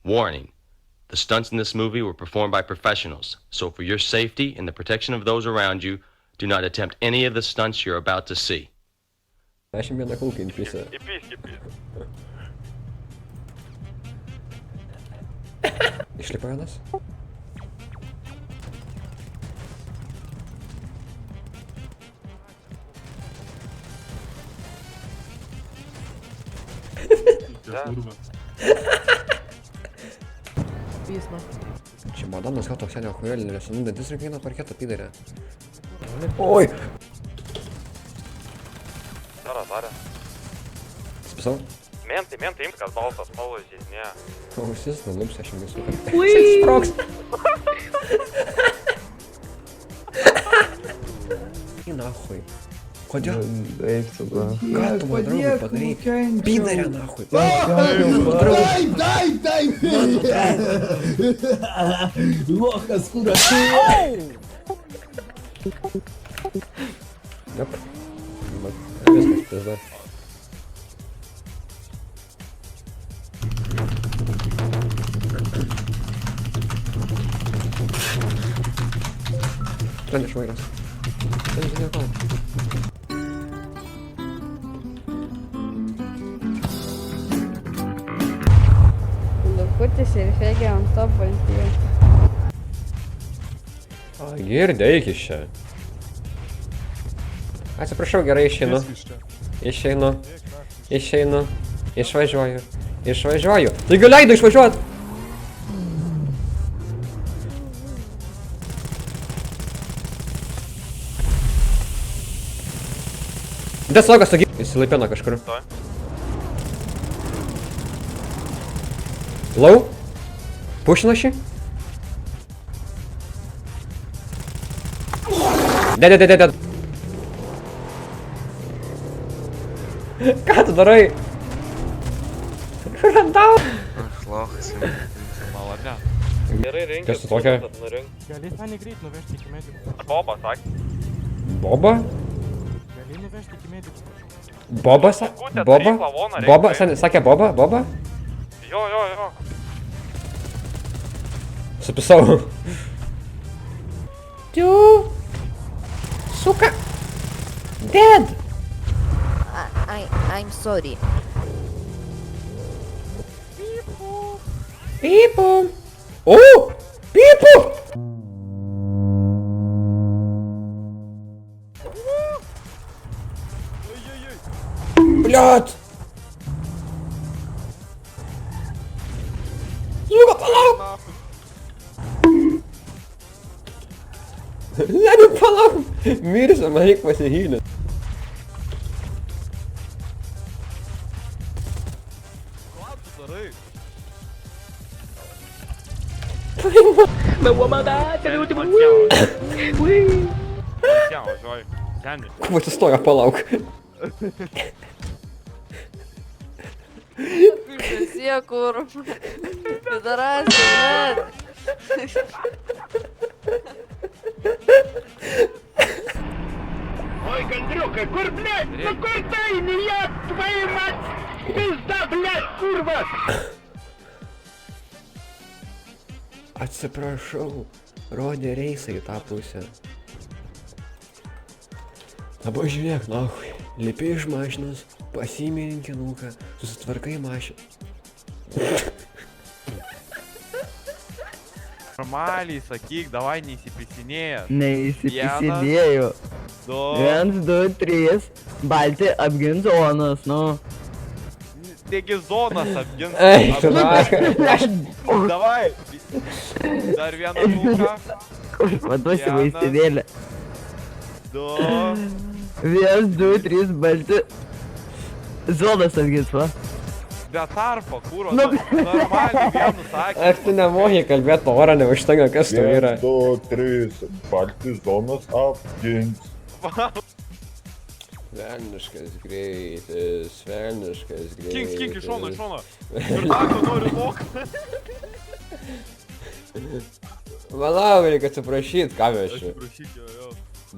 Warning. The stunts in this movie were performed by professionals, so for your safety and the protection of those around you, do not attempt any of the stunts you're about to see. Aš jam vieną kulką įpisiu. Įpys. Išlipo vienas. Pisma. Čia madamas gal toks senio huelį, nes nu dantis reikia vieną parketą pidarė. Oi! Darė. Spisau? Mentai, imkas balsas, palaužys, ne. Ausis, nulupsi, aš jam visų. Ui! Sproks! Į nahui. Kodėl? Eik tu, bro. Ką tu man draugui padarai? Pidarė nahui. Дай! Lochas, kur aš. Jop. Viskas, pizda. Trendiš vairas. Trendiš nieko. Lukutis ir fegė ant to baltyje. Girdėk iš čia. Atsiprašau, gerai išeinu. Išeinu. Išvažiuoju. Taigi leido išvažiuot! Deslogas, taigi. Įsilaipino kažkur. Lau? Pušina šį? Ded. Ką tu darai? Randau! Aš lochas. Malone. Gerai rinkis. Kas tu tokia? Gali mane greit nuvežti iki medikų. Boba, sakė. Boba? Gali nuvežti iki medikų. Boba? Boba? Boba? Sakė Boba? Boba? Jo. Supisau. Tu. Suka. Dead. I'm sorry. Pipu. O! Pipu! Блядь! Сука, пalauk! Lemi, palauk! Mirsiu, man reik pasihylint. Kuo atsistojo, palauk. Visi kur. Pidarasi, net. Ой, Гандрюка, kur, блядь? Ну kur tai, я твою мать? Пизда, блядь, kurva! Atsiprašau, rodė reisą į tą pusę. Dabar žiūrėk, nahui, lipi iš mašinos, pasiimi rinkinuką, susitvarkai mašiną. Normaliai sakyk, davai neįsipisinėjęs. Neįsipisinėjau. 1, 2, 3. Balti apgins zonas, nu. Taigi zonas apgins. Ei, tu Davai. Dar vieną lūką. Vaduosi vaistinėlę. 2. 1, 2, 3 balti. Zonas apgins, va. Be tarpo, kūro. Normaliai vienu sakė. Ar tu nemoki kalbėt porą, neužtenka, kas tu yra. 1, 2, 3. Balti zonas apgins. Velniškas greitis. Kink, iš šono. Ir tako nori lok. Valau, reikia atsiprašyt, ką mes čia. Atsiprašyk, jo.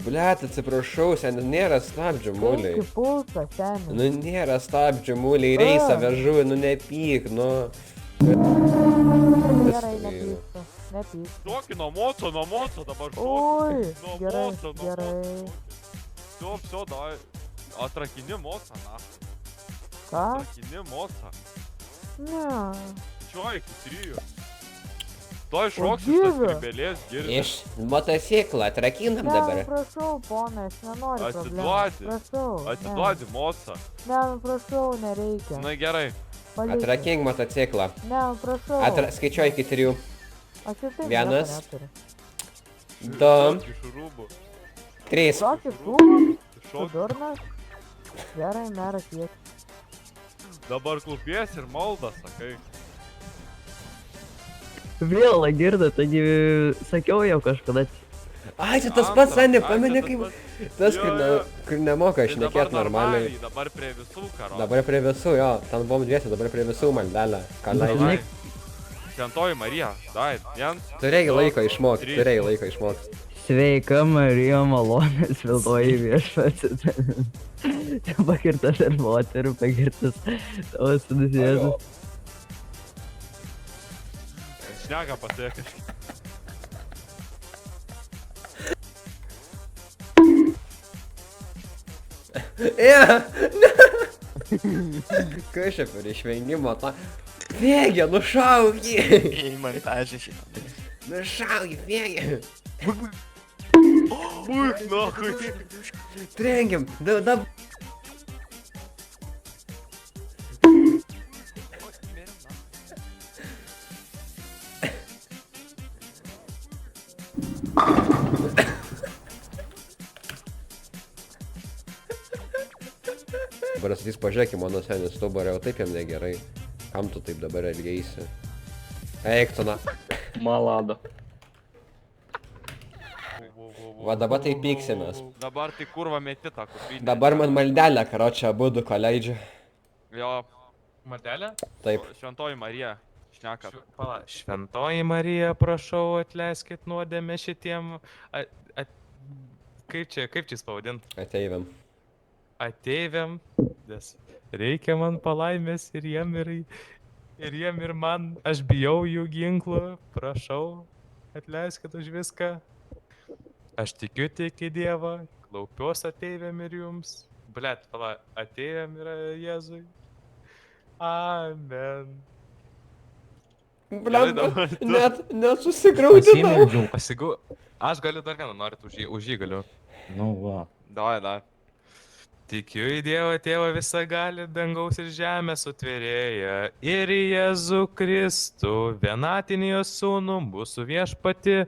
Blet, atsiprašau, sen, nėra stabdžių, muliai. Kaip pulka, seniai. Nu nėra stabdžių, muliai, reisą vežu, nu nepyk, nu. Gerai, vyru. nepykstu. Nepykstu. Šokį nuo moco dabar šokį. Oi, Nuo gerai, moco, nuo gerai. Все, давай. Atrakini mocą, na. Ką? Atrakini mocą. Ne. Čia iki 3. Tuoj šoksiu Dieve. šitas skrybėlės girdi. Iš motociklą atrakinam Ne, dabar. prašau, ponai, aš nenoriu problemų. Atiduodi. Prašau. Atiduodi mocą. Ne, prašau, nereikia. Na gerai. Palikit. Atrakink motociklą. Ne, prašau. Skaičiuoju iki 3. Aš ir taip Vienas. nieko neturiu. 2, Iš rūbų. 3. Tokį šūvą, Šok. durnas. Gerai, meras kiek. Dabar klupies ir maldą, sakai. Vėl girda, taigi sakiau jau kažkada. Ai, čia tas pats, Antra. Ane, Ai, pameni, čia kaip... tas Tas, Jo, kur, jo. kur nemoka Tai šnekėt normaliai. Dabar prie visų karo. Dabar prie visų, jo, ten buvom dviesi, dabar prie visų maldelę. Ką leidžia? Davai. Šventoji Marija, dai, viens. Turėjai laiko išmokti, Trys. turėjai laiko išmokti. Sveika Marija malonės, viltoji viešpats. Pagirtas ir moterų, pagirtas tavo sūnus Jėzus. Šneka pasiekai. Kas čia per išvengimo tą... Vėgė, nušauk jį! Nušauk jį, vėgė! Būk, nuokui. Trenkiam, dabar... Dabar sakys, pažiūrėk į mano senį stuburą, o taip jam negerai. Kam tu taip dabar elgeisi? Eik tu na. Malado. Va dabar tai pyksimės. Dabar tai kurva meti tą kuprinę. Dabar man maldelę, karočią, abudu ko leidžia. Jo, Martelė? Taip. Šventoji Marija. Šneka. Pala, Šventoji Marija, prašau, atleiskit nuodėmę šitiem... Kaip čia pavadint? Ateiviam. Ateiviam, nes reikia man palaimės ir jiem ir man, aš bijau jų ginklų, prašau, atleiskit už viską. Aš tikiu tik į Dievą, klaupiuos ateiviam ir jums. Blet, pala, ateiviam yra Jėzui. Amen. Blemba, net susigraudinau. Aš galiu dar vieną, norit už jį galiu. Nu va. Davai. Tikiu į Dievą Tėvą visagalį, dangaus ir žemės sutvėrėją, ir į Jėzų Kristų, vienatinį jo sūnų, mūsų viešpatį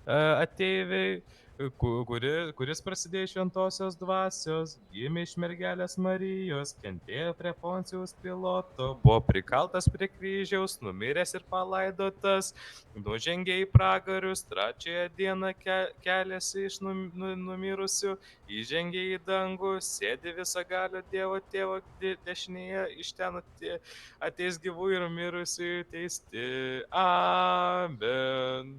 ateiviai, kuris prasidėjo iš šventosios dvasios, gimė iš mergelės Marijos, kentėjo prie Poncijos Piloto, buvo prikaltas prie kryžiaus, numiręs ir palaidotas, nužengė į pragarius, trečiąją dieną keliasi iš numirusių, įžengė į dangų, sėdi visagalio Dievo Tėvo dešinėje, iš ten ateis gyvų ir mirusiųjų teisti. Amen.